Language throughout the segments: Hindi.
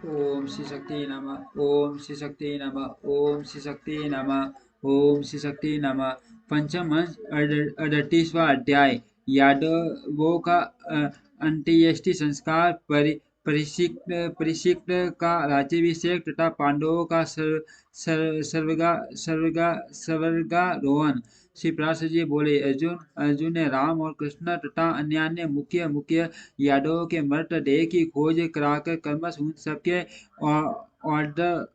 ओम श्री शक्ति नमः। ओम श्री शक्ति नमः। ओम श्री शक्ति नमः। ओम श्री शक्ति नमः। पंचम हंस 38वां अध्याय। यादवों का अंत्येष्टि संस्कार, परिशिष्ट का राज्याभिषेक तथा पांडवों का स्वर्गारोहण। श्री प्रहलाद जी बोले, अर्जुन ने राम और कृष्ण तथा अन्य मुख्य मुख्य यादवों के मृतदेह की खोज कराकर क्रमश उन सबके ऑर्डर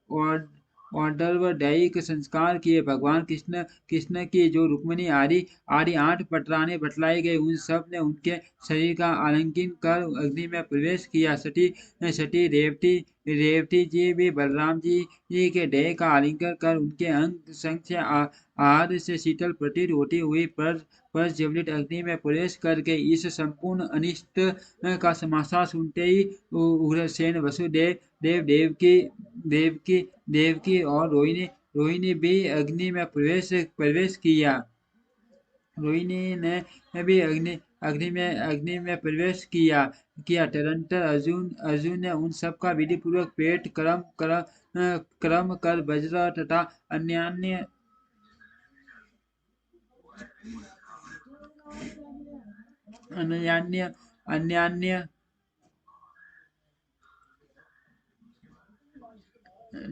ऑर्डर दैहिक संस्कार किए। भगवान कृष्ण की जो रुक्मिणी आदि आदि 8 पटराने बतलाई गई, उन सब ने उनके शरीर का आलिंगन कर अग्नि में प्रवेश किया। सती सती रेवती जी भी बलराम जी के देह का आलिंगन कर उनके अंग संग से आहार से शीतल प्रतीत होती हुई पर ज्वलित अग्नि में प्रवेश करके इस संपूर्ण अनिष्ट का समाचार सुनते ही उग्रसेन, वसुदेव, देवकी और रोहिणी भी अग्नि में प्रवेश किया। रोहिणी ने भी अग्नि में प्रवेश किया। तदंतर अर्जुन ने उन सब का विधि पूर्वक पेट क्रम कर वज्र तथा अन्य अन्य अन्य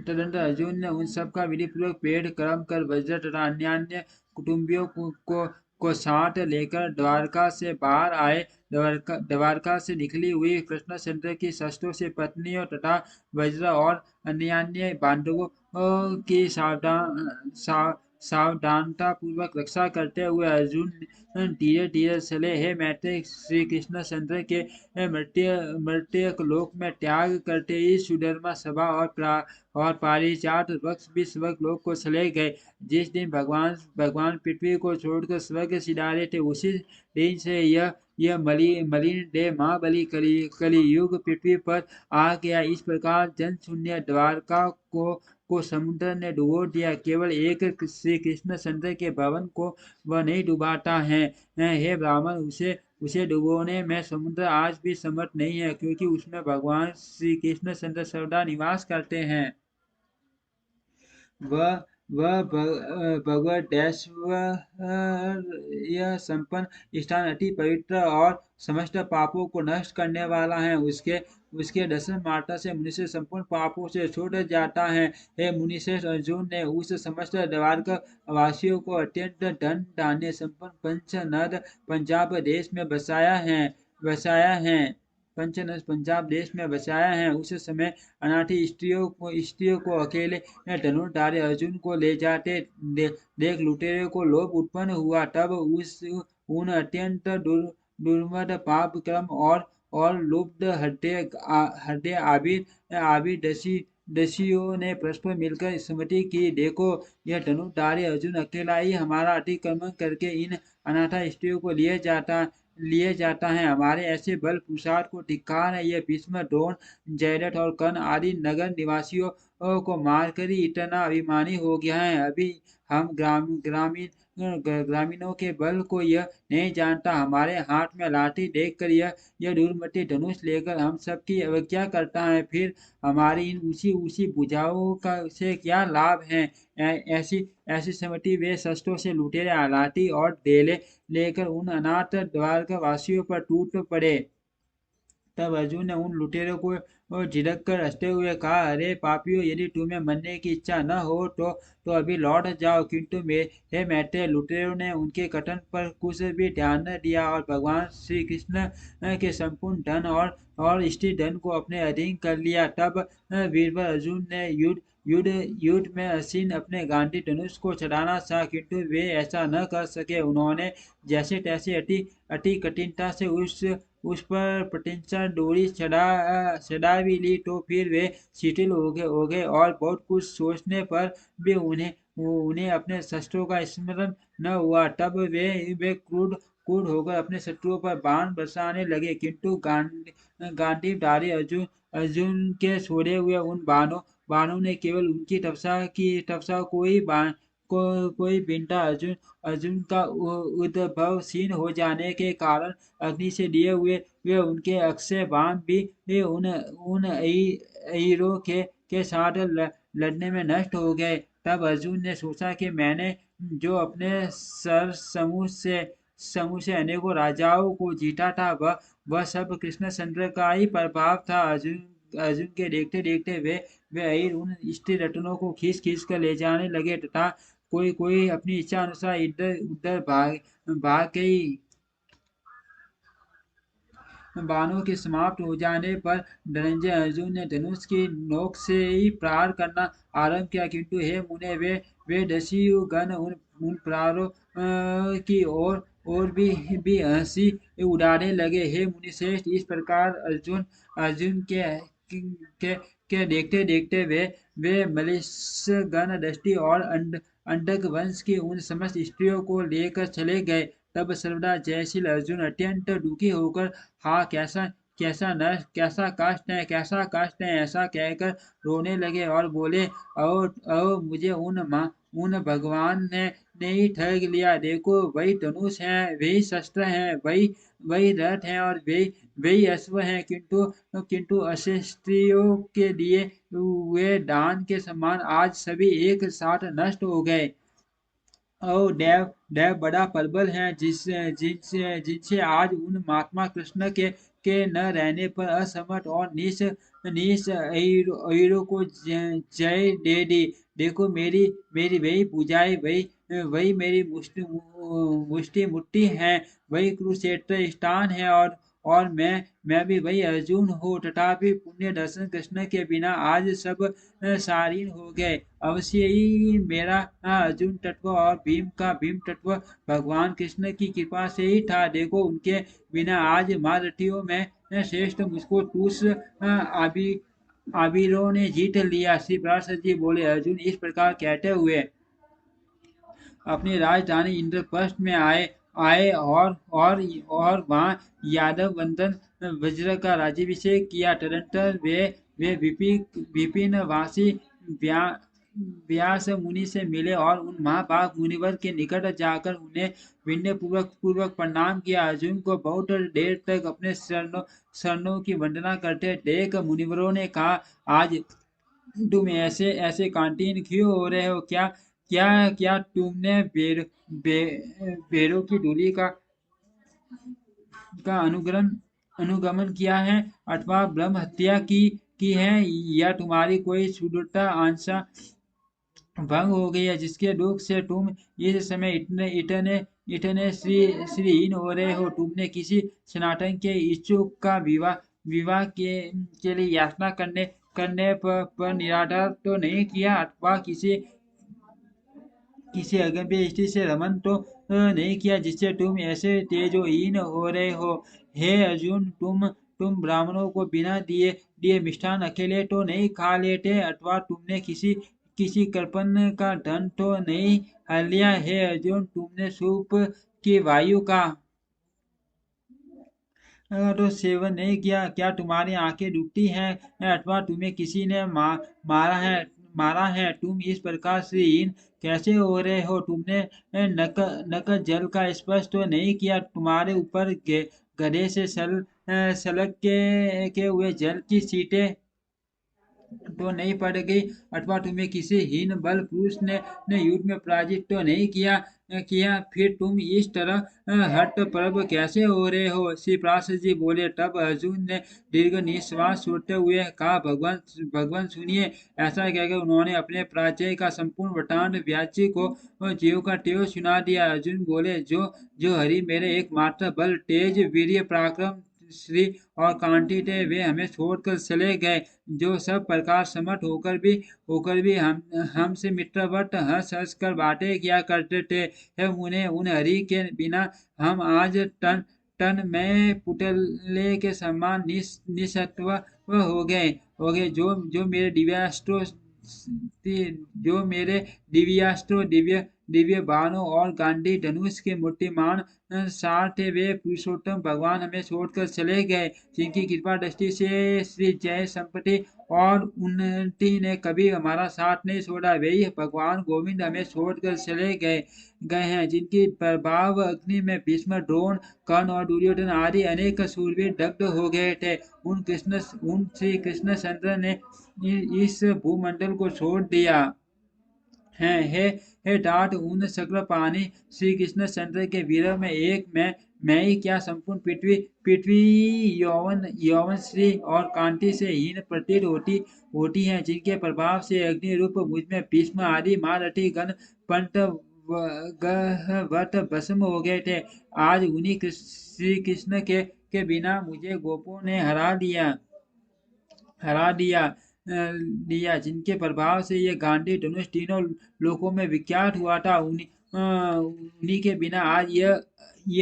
तदंतर अर्जुन ने उन सब का विधि पूर्वक पेट कर्म कर वज्र तथा अन्य कुटुंबियों को साथ लेकर द्वारका से बाहर आए। द्वारका से निकली हुई कृष्णचंद्र की शस्त्रों से पत्नियों तथा वज्र और अन्य बांधवों की सावधानता पूर्वक रक्षा करते हुए अर्जुन धीरे धीरे चले। हे मैत्रेय, श्री कृष्णचंद्र के मर्त्य लोक में त्याग करते ही सुधर्मा सभा और पारिजात वृक्ष भी स्वर्गलोक को चले गए। जिस दिन भगवान पृथ्वी को छोड़कर स्वर्ग सिधारे थे, उसी दिन से यह मलिन देह महाबली कलियुग पृथ्वी पर आ गया। इस प्रकार जन शून्य द्वारका को समुद्र ने डुबो दिया। केवल एक श्री कृष्ण चंद्र के भवन को वह नहीं डुबाता है। हे ब्राह्मण, उसे डुबोने में समुद्र आज भी समर्थ नहीं है, क्योंकि उसमें भगवान श्री कृष्ण चंद्र सर्वदा निवास करते हैं। वह भगवद्ऐश्वर्य संपन्न स्थान अति पवित्र और समस्त पापों को नष्ट करने वाला है। उसके दर्शन मात्र से मनुष्य संपूर्ण पापों से छूट जाता है। हे मुनिश्रेष्ठ, अर्जुन ने उस समस्त द्वारका वासियों को अत्यंत धन धान्य संपन्न पंच नद पंजाब देश में बसाया है। पंचनद पंजाब देश में बसाया है। उस समय अनाथी स्त्रियों को अकेले धनुर्धारी अर्जुन को ले जाते देख लुटेरे को लोभ उत्पन्न हुआ। तब उन अत्यंत दुर्मद पाप क्रम और लुब्ध हृदय आबिद दसियों ने परस्पर मिलकर स्मृति की, देखो, यह धनुर्धारी अर्जुन अकेला ही हमारा अतिक्रमण करके इन अनाथा स्त्रियों को लिए जाता है। हमारे ऐसे बल पुरुषार्थ को धिक्कार है। यह भीष्म, द्रोण, जयद्रथ और कर्ण आदि नगर निवासियों को मारकर ही इतना अभिमानी हो गया है। अभी हम ग्रामीणों के बल को यह नहीं जानता। हमारे हाथ में लाठी देखकर यह दूरमति धनुष लेकर हम सबकी अवज्ञा करता है। फिर हमारी इन ऊंची भुजाओं का से क्या लाभ है। ऐसी समति वे शस्त्रों से लुटेरे लाठी और ढेले लेकर उन अनाथ द्वारका वासियों पर टूट पड़े। तब अर्जुन ने उन लुटेरों को झिड़क कर हंसते हुए कहा, अरे पापियों, यदि तुम्हें मरने की इच्छा न हो तो अभी लौट जाओ। किंतु हे मैत्रेय, लुटेरों ने उनके कथन पर कुछ भी ध्यान न दिया और भगवान श्री कृष्ण के संपूर्ण धन और स्त्री धन को अपने अधीन कर लिया। तब वीरवर अर्जुन ने युद्ध में असीन अपने गांधी धनुष को चढ़ाना चाहा, किंतु वे ऐसा न कर सके। उन्होंने जैसे तैसे अति कठिनता से उस पर प्रत्यंचा डोरी चढ़ा भी ली, तो फिर वे शिथिल हो गए और बहुत कुछ सोचने पर भी उन्हें अपने शस्त्रों का स्मरण न हुआ। तब वे क्रूर होकर अपने शत्रुओं पर बाण बरसाने लगे, किंतु गांडीवधारी अर्जुन के छोड़े हुए उन बाणों ने केवल उनकी तपस्या को ही कोई बिंटा अर्जुन अर्जुन का उद्भवशील हो जाने के कारण अग्नि से लिए हुए वे उनके अक्षय बाण भी उन उन अइरों के साथ लड़ने में नष्ट हो गए। तब अर्जुन ने सोचा कि मैंने जो अपने सर समूह से अनेकों राजाओं को जीता था, वह सब कृष्णचंद्र का ही प्रभाव था। अर्जुन के देखते देखते वे अहिर उन स्त्री रत्नों को खींच खींच कर ले जाने लगे तथा कोई कोई अपनी इच्छा अनुसार इधर उधर भाग गई। बाणों के समाप्त हो जाने पर धनंजय अर्जुन ने धनुष की नोक से ही प्रहार करना आरंभ किया, किंतु हे मुने वे दस्यु गण उन प्रहारों की और भी हंसी उड़ाने लगे। हे मुनिश्रेष्ठ, इस प्रकार अर्जुन अर्जुन के देखते देखते वे मलेच्छ गण दष्टि और अंडक वंश की उन समस्त स्त्रियों को लेकर चले गए। तब सर्वदा जयशील अर्जुन अत्यंत दुखी होकर हाँ कैसा कष्ट है ऐसा कहकर रोने लगे और बोले, ओ मुझे उन भगवान ने ही ठग लिया। देखो वही धनुष है, वही शस्त्र है, वही रथ है और वही अश्व है, किंतु अशस्त्रियों के दिए हुए दान के समान आज सभी एक साथ नष्ट हो गए। और देव देव बड़ा प्रबल है, जिनसे आज उन महात्मा कृष्ण के न रहने पर असमर्थ और नीच अइरों को जय दे दी। देखो मेरी मेरी वही पूजाएं, वही मेरी मुष्टि मुट्ठी है, वही कुरुक्षेत्र स्थान है और मैं भी वही अर्जुन हूँ। तथापि पुण्य दर्शन कृष्ण के बिना आज सब सारीन हो गए। अवश्य ही मेरा अर्जुन तत्व और भीम का भीम तत्व भगवान कृष्ण की कृपा से ही था। देखो उनके बिना आज महारथियों में श्रेष्ठ मुझको टूस आबिरों ने जीत लिया। श्री प्रहलाद जी बोले, अर्जुन इस प्रकार कहते हुए अपनी राजधानी इंद्रप्रस्थ में आए और वहां यादव वंदन वज्र का राज्याभिषेक किया। तदंतर वे विपिन वासी व्यास मुनि से मिले और उन महाभाग मुनिवर के निकट जाकर उन्हें विनय पूर्वक प्रणाम किया। अर्जुन को बहुत देर तक अपने शरणों की वंदना करते देख मुनिवरों ने कहा, आज तुम ऐसे ऐसे कांटीन क्यों हो रहे हो? क्या क्या क्या तुमने बेरों की धूलि का अनुगमन किया है अथवा ब्रह्म हत्या की है, या तुम्हारी कोई क्षुद्रता आंशा भंग हो गई है, जिसके दुख से तुम इस समय इतने श्रीहीन हो रहे हो? तुमने किसी सनातन के इच्छुक का विवाह के लिए याचना करने पर निराधार तो नहीं किया, अथवा किसी अगम्य स्त्री से रमन तो नहीं किया, जिससे तुम ऐसे तेजोहीन हो रहे हो? हे अर्जुन, तुम ब्राह्मणों को बिना दिए मिष्ठान अकेले तो नहीं खा लेते, अथवा तुमने किसी कृपण का धन तो नहीं हर लिया? हे अर्जुन, तुमने सूप की वायु का तो सेवन नहीं किया? क्या तुम्हारी आंखें दुखती हैं, अथवा तुम्हें किसी ने मारा है? तुम इस प्रकार श्रीहीन कैसे हो रहे हो? तुमने नक जल का स्पर्श तो नहीं किया? तुम्हारे ऊपर गधे से सलग के हुए जल की सीटें तो नहीं पड़ गई, अथवा तुम्हें किसी हीन बल पुरुष ने युद्ध में पराजित तो नहीं किया? फिर तुम इस तरह हठ पर्व कैसे हो रहे हो? श्री प्रहलाद जी बोले, तब अर्जुन ने दीर्घ निश्वास छोड़ते हुए कहा, भगवान सुनिए। ऐसा कहकर उन्होंने अपने पराजय का संपूर्ण वृतांत व्यास जी को ज्यों का त्यों सुना दिया। अर्जुन बोले, जो हरि मेरे एकमात्र बल, तेज, वीर्य, पराक्रम, श्री और कांटी थे, वे हमें छोड़कर चले गए। जो सब प्रकार समर्थ होकर भी हमसे मित्रवत हंस हंस कर बातें किया करते थे, हे मुने, उन हरि के बिना हम आज तन में पुतले के समान निसत्व हो गए। जो मेरे दिव्यास्त्रों दिव्य बाणों और गांधी धनुष के मूर्तिमान साथ वे पुरुषोत्तम भगवान हमें छोड़कर चले गए, जिनकी कृपा दृष्टि से श्री जय संपत्ति और उन्नति ने कभी हमारा साथ नहीं छोड़ा। वही भगवान गोविंद हमें छोड़कर चले गए गए हैं, जिनकी प्रभाव अग्नि में भीष्म, द्रोण, कर्ण और दुर्योधन आदि अनेक सूरवीर दग्ध हो गए थे। उन श्री कृष्णचंद्र ने इस भूमंडल को छोड़ दिया है। हे ठाठ उन सकल प्राणी श्री कृष्णचंद्र के विरह में एक मैं ही क्या संपूर्ण पृथ्वी पृथ्वी यौवन यौवन श्री और कांति से हीन प्रतीत होती है, जिनके प्रभाव से अग्नि रूप मुझ में भीष्म आदि महारथी गण पंत वत भस्म हो गए थे। आज उन्हीं श्री कृष्ण के बिना मुझे गोपों ने हरा दिया, जिनके प्रभाव से ये गांधी धनुष तीनों लोकों में विख्यात हुआ था। उन्हीं के बिना आज यह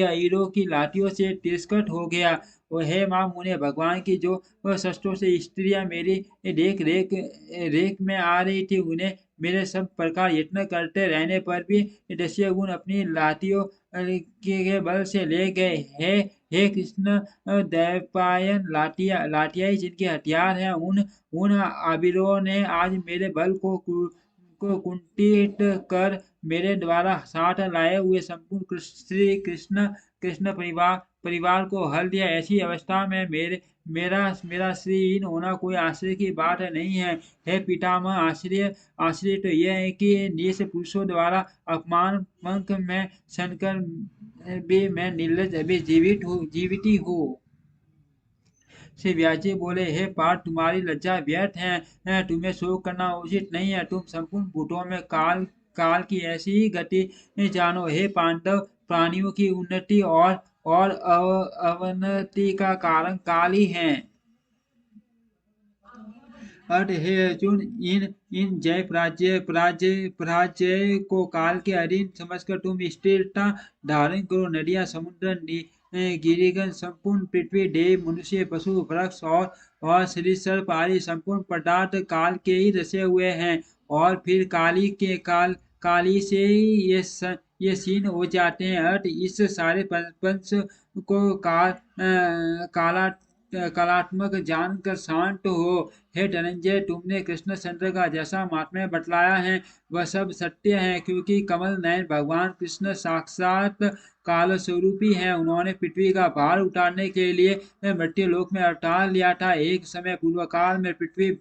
हीरो की लाठियों से तिरस्कृत हो गया। और हे माँ मुने भगवान की जो शस्त्रों से स्त्रियां मेरी देख रेख रेख में आ रही थी, उन्हें मेरे सब प्रकार यत्न करते रहने पर भी दस्यु गुण अपनी लाठियों के बल से ले गए। हे कृष्ण दैवपायन लाठियाई जिनके हथियार हैं, उन आबिरों ने आज मेरे बल को कुंठित कर मेरे द्वारा साथ लाए हुए संपूर्ण श्री कृष्ण परिवार को हल दिया। ऐसी अवस्था में मेरा श्रीहीन होना कोई आश्चर्य की बात नहीं है। हे पितामह, आश्चर्य तो यह है कि नीच पुरुषों द्वारा अपमान पंख में सनकर भी मैं निर्लज अभी जीवित ही हूँ। श्री व्यास बोले, हे पार्थ, तुम्हारी लज्जा व्यर्थ है, तुम्हें शोक करना उचित नहीं है। तुम संपूर्ण भूतों में काल की ऐसी ही गति जानो। हे पांडव, प्राणियों की उन्नति और अवनति का कारण काल ही है। अर्थ हे अर्जुन, इन जय पराजय को काल के अधीन समझकर तुम स्थिरता धारण करो। नदियां, समुद्र, गिरिगन, संपूर्ण पृथ्वी, देव, मनुष्य, पशु, वृक्ष और सरीसृप आदि संपूर्ण पदार्थ काल के ही रचे हुए हैं, और फिर काली से ही ये सीन हो जाते हैं। अर्थ इस सारे पंच को कलात्मक जानकर शांत हो। हे धनंजय, तुमने कृष्णचंद्र का जैसा महात्म्य बतलाया है वह सब सत्य है, क्योंकि कमल नयन भगवान कृष्ण साक्षात काल स्वरूपी है। उन्होंने पृथ्वी का भार उतारने के लिए मृत्यु लोक में अवतार लिया था। एक समय पूर्व काल में पृथ्वी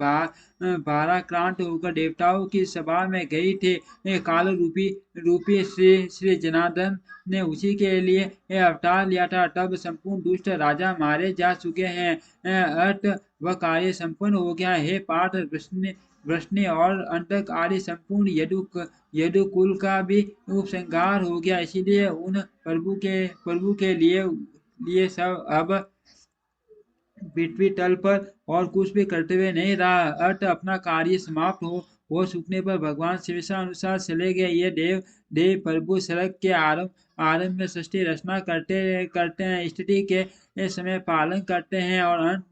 भाराक्रांत होकर देवताओं की सभा में गई थी। काल रूपी श्री जनार्दन ने उसी के लिए अवतार लिया था। तब संपूर्ण दुष्ट राजा मारे जा चुके हैं। अर्थ वह कार्य संपन्न हो गया। हे पार्थ, वृष्णि और अंतक आदि संपूर्ण यदुकुल का भी उपसंहार हो गया। इसीलिए उन प्रभु के लिए सब अब पृथ्वी तल पर और कुछ भी कर्तव्य नहीं रहा। अर्थ अपना कार्य समाप्त हो चुकने पर भगवान शिवशानुसार चले गए। ये देव प्रभु सड़क के आरंभ में सृष्टि रचना करते हैं, स्थिति के समय पालन करते हैं, और अंत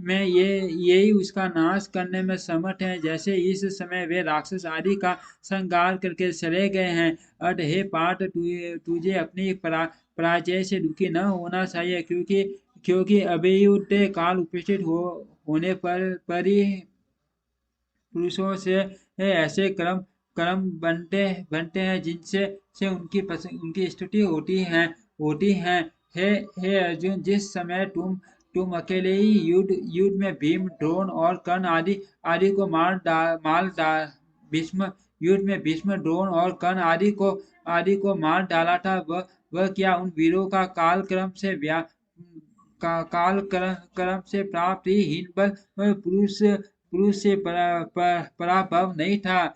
में यही उसका नाश करने में समर्थ है। जैसे इस समय वे राक्षस आदि का संहार करके चले गए हैं। अर्थ हे पार्थ, तुझे अपनी पराजय से दुखी न होना चाहिए, क्योंकि अभियुक्त काल उपस्थित होने पर ही पुरुषों से ऐसे कर्म बनते हैं जिनसे उनकी स्तुति होती है। हे अर्जुन, जिस समय तुम अकेले ही युद्ध में भीम, द्रोण और कर्ण आदि को भीष्म युद्ध में भीष्म, द्रोण और कर्ण आदि को मार डाला था, वह क्या उन वीरों का काल कर्म से प्राप्त ही हीन बल पुरुष से पराभव नहीं था।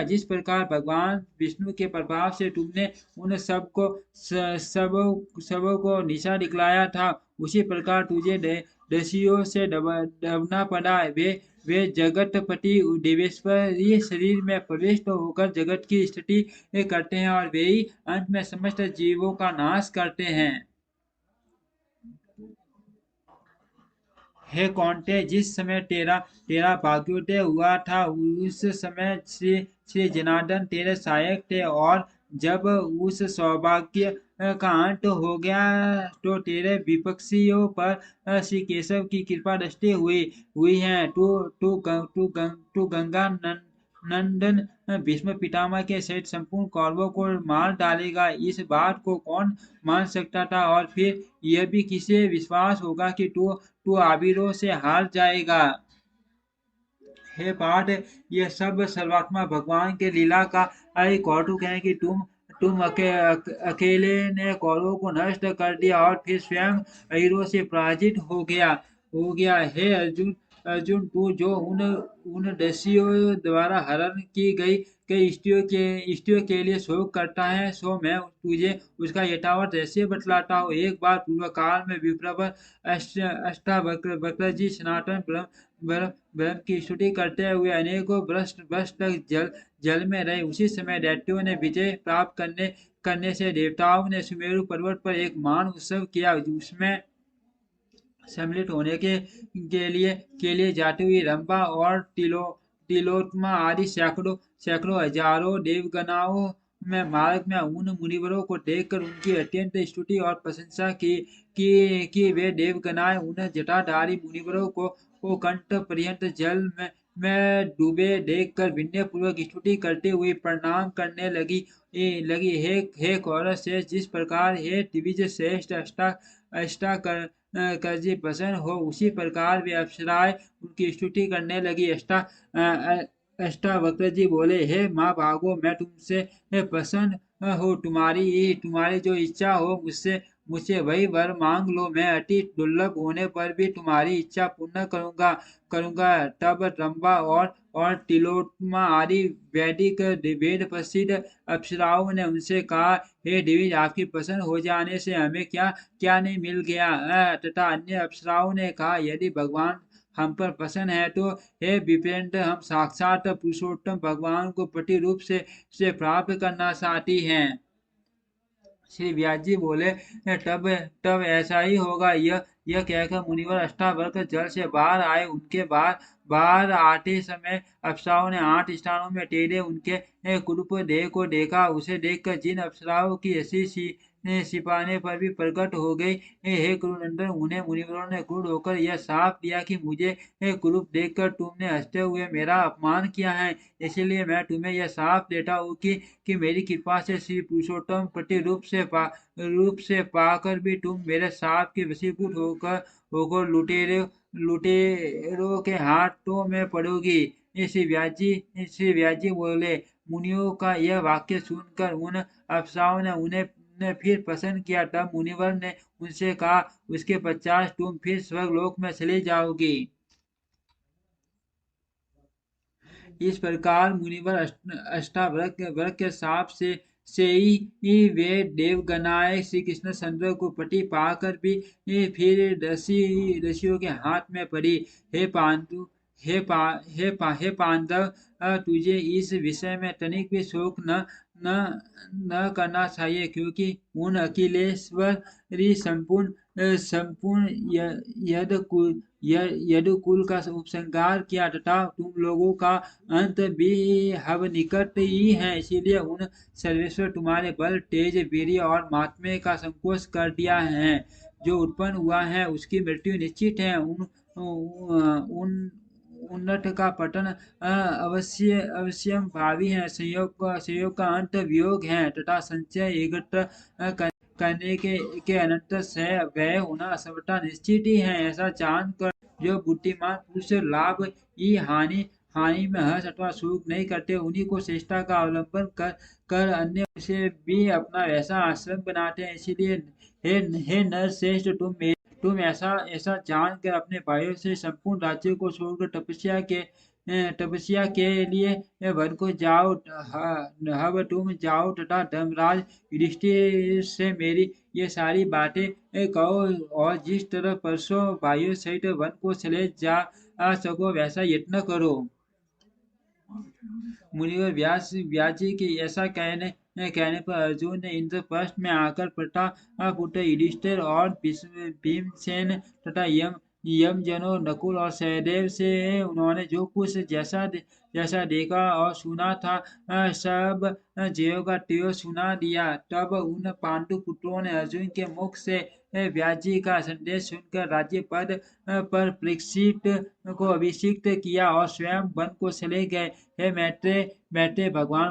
जिस प्रकार भगवान विष्णु के प्रभाव से तुमने उन सबों को निशा दिखलाया था, उसी प्रकार तुझे दस्युओं से दबना पड़ा। वे जगतपति देवेश्वरी शरीर में प्रविष्ट होकर जगत की स्थिति करते हैं, और वे ही अंत में समस्त जीवों का नाश करते हैं। हे कौंते, जिस समय तेरा भाग्योदय हुआ था, उस समय श्री जनार्दन तेरे सहायक थे, और जब उस सौभाग्य का अंत हो गया तो तेरे विपक्षियों पर श्री केशव की कृपा दृष्टि हुई हुई है। तू गंगा नंदन भीष्म पितामह के सहित संपूर्ण कौरवों को मार डालेगा, इस बात को कौन मान सकता था? और फिर यह भी किसे विश्वास होगा कि तू तू आबिरों से हार जाएगा? हे पार्थ, ये सब सर्वात्मा भगवान के लीला का एक कौतुक है कि अकेले ने कौरवों को नष्ट कर दिया और फिर स्वयं अहिरों से पराजित हो गया। हे अर्जुन, अर्जुन तू जो उन उन दस्युओं द्वारा हरण की गई कई स्त्रियों के लिए शोक करता है, सो मैं तुझे उसका यथावत रहस्य बतलाता हूँ। एक बार पूर्व काल में विप्रवर अष्टावक्र जी सनातन ब्रह्म की स्तुति करते हुए अनेकों वर्ष तक जल में रहे। उसी समय दैत्यों ने विजय प्राप्त करने से देवताओं ने सुमेरु पर्वत पर एक महान उत्सव किया। उसमें सम्मिलित होने के लिए जाती हुई रंभा और तिलोत्तमा आदि सैकड़ों सैकड़ों हजारों देवगणाओं में मार्ग में उन मुनिवरों को देखकर उनकी अत्यंत स्तुति और प्रशंसा की वे देवगणाएं उन जटाधारी मुनिवरों को कंठ पर्यंत जल में डूबे देखकर विनय पूर्वक स्तुति करते हुए प्रणाम करने लगी। हे कौरव श्रेष्ठ, जिस प्रकार हे दिविज श्रेष्ठ अष्टा कर जी प्रसन्न हो, उसी प्रकार वे अप्सराएं उनकी स्तुति करने लगी। अष्टावक्र जी बोले, हे माँ भागो, मैं तुमसे प्रसन्न हो। तुम्हारी जो इच्छा हो मुझसे मुझसे वही वर मांग लो। मैं अति दुर्लभ होने पर भी तुम्हारी इच्छा पूर्ण करूंगा। तब रंभा और तिलोत्तमा आदि वैदिक वेद प्रसिद्ध अप्सराओं ने उनसे कहा, हे देवी, आपकी प्रसन्न हो जाने से हमें क्या क्या नहीं मिल गया? तथा अन्य अप्सराओं ने कहा, यदि भगवान हम पर प्रसन्न है तो हे विप्रेंद्र, हम साक्षात पुरुषोत्तम भगवान को प्रति रूप से प्राप्त करना चाहती हैं। श्री व्यास जी बोले, तब तब ऐसा ही होगा। यह कहकर मुनिवर अष्टावक्र जल से बाहर आए। उनके बाहर आते समय अप्सराओं ने 8 स्थानों में टेढ़े उनके कुरूप देह को देखा। उसे देखकर जिन अप्सराओं की हंसी छिपाने पर भी प्रकट हो गई, हे कुरुनंदन, उन्हें मुनिवरों ने क्रुद्ध होकर यह शाप दिया कि मुझे कुरूप देखकर तुमने हंसते हुए मेरा अपमान किया है, इसलिए मैं तुम्हें यह शाप देता हूँ कि मेरी कृपा से श्री पुरुषोत्तम प्रति रूप से पाकर भी तुम मेरे शाप के वशीभूत होकर लुटेरों के हाथों में पड़ोगी। श्री व्यास जी बोले, मुनियों का यह वाक्य सुनकर उन अप्सराओं ने उन्हें ने फिर प्रसन्न किया। तब मुनिवर ने उनसे कहा, उसके पश्चात तुम फिर स्वर्गलोक में चले जाओगी। इस प्रकार मुनिवर अष्टावक्र के शाप से ही वे देवगणाएं श्री कृष्ण चंद्र को पति पाकर भी फिर ऋषियों के हाथ में पड़ी। हे पांडु हे पांडव, तुझे इस विषय में तनिक भी शोक न न करना चाहिए, क्योंकि उन अखिलेश्वरी संपूर्ण यदुकुल का उपसंहार किया तथा तुम लोगों का अंत भी अब निकट ही है। इसीलिए उन सर्वेश्वर तुम्हारे बल, तेज, वीर्य और महात्म्य का संकोच कर दिया है। जो उत्पन्न हुआ है उसकी मृत्यु निश्चित है। उन उन्नत का पतन अवश्यम भावी है। संयोग का अंत वियोग है तथा संचय एकत्र करने के अनंतर से व्यय होना असमता निश्चित ही है। ऐसा जानकर जो बुद्धिमान पुरुष लाभ ही हानि में हर्ष अथवा सुख नहीं करते, उन्हीं को श्रेष्ठता का अवलंबन कर अन्य से भी अपना ऐसा आश्रम बनाते हैं। इसीलिए हे नर श्रेष्ठ, तुम ऐसा ऐसा जानकर अपने भाइयों से संपूर्ण राज्यों को छोड़कर तपस्या के लिए वन को जाओ। अब तुम जाओ तथा धर्मराज युधिष्ठिर से मेरी ये सारी बातें कहो और जिस तरह परसों भाइयों सहित वन को चले जा सको वैसा यत्न करो। मुनिवर व्यास जी के ऐसा कहने पर अर्जुन ने इंद्रप्रस्थ में आकर प्रतापुत्र युधिष्ठिर और भीमसेन तथा यमजनों नकुल और सहदेव से उन्होंने जो कुछ जैसा देखा और सुना था, सब ज्यों का त्यों सुना दिया। तब उन पांडु पुत्रों ने अर्जुन के मुख से व्यास जी का संदेश सुनकर राज्य पद पर परीक्षित को अभिषिक्त किया और स्वयं वन को चले गए। हे मैत्रेय, भगवान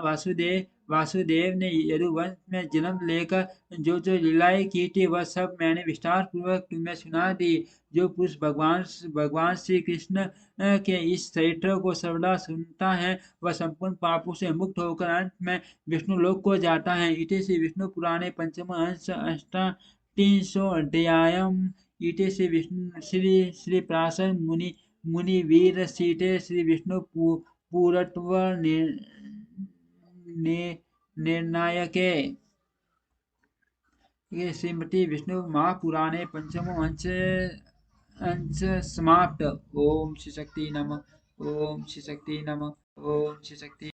वासुदेव ने यदुवंश में जन्म लेकर जो जो लीलाएं की थी वह सब मैंने विस्तार पूर्वक तुम्हें सुना दी। जो पुरुष भगवान श्री कृष्ण के इस चरित्र को सर्वदा सुनता है वह संपूर्ण पापों से मुक्त होकर अंत में विष्णु लोक को जाता है। इति श्री विष्णु पुराणे पंचम अंश अष्टादशो अध्यायम्। इति श्री विष्णु श्री प्रासर मुनि वीर सीते श्री विष्णु पूरत्व निर्णायके ये श्रीमती विष्णु महापुराणे पंचमो अंश समाप्त। ओम श्री शक्ति नमः। ओम श्री शक्ति नमः। ओम श्री शक्ति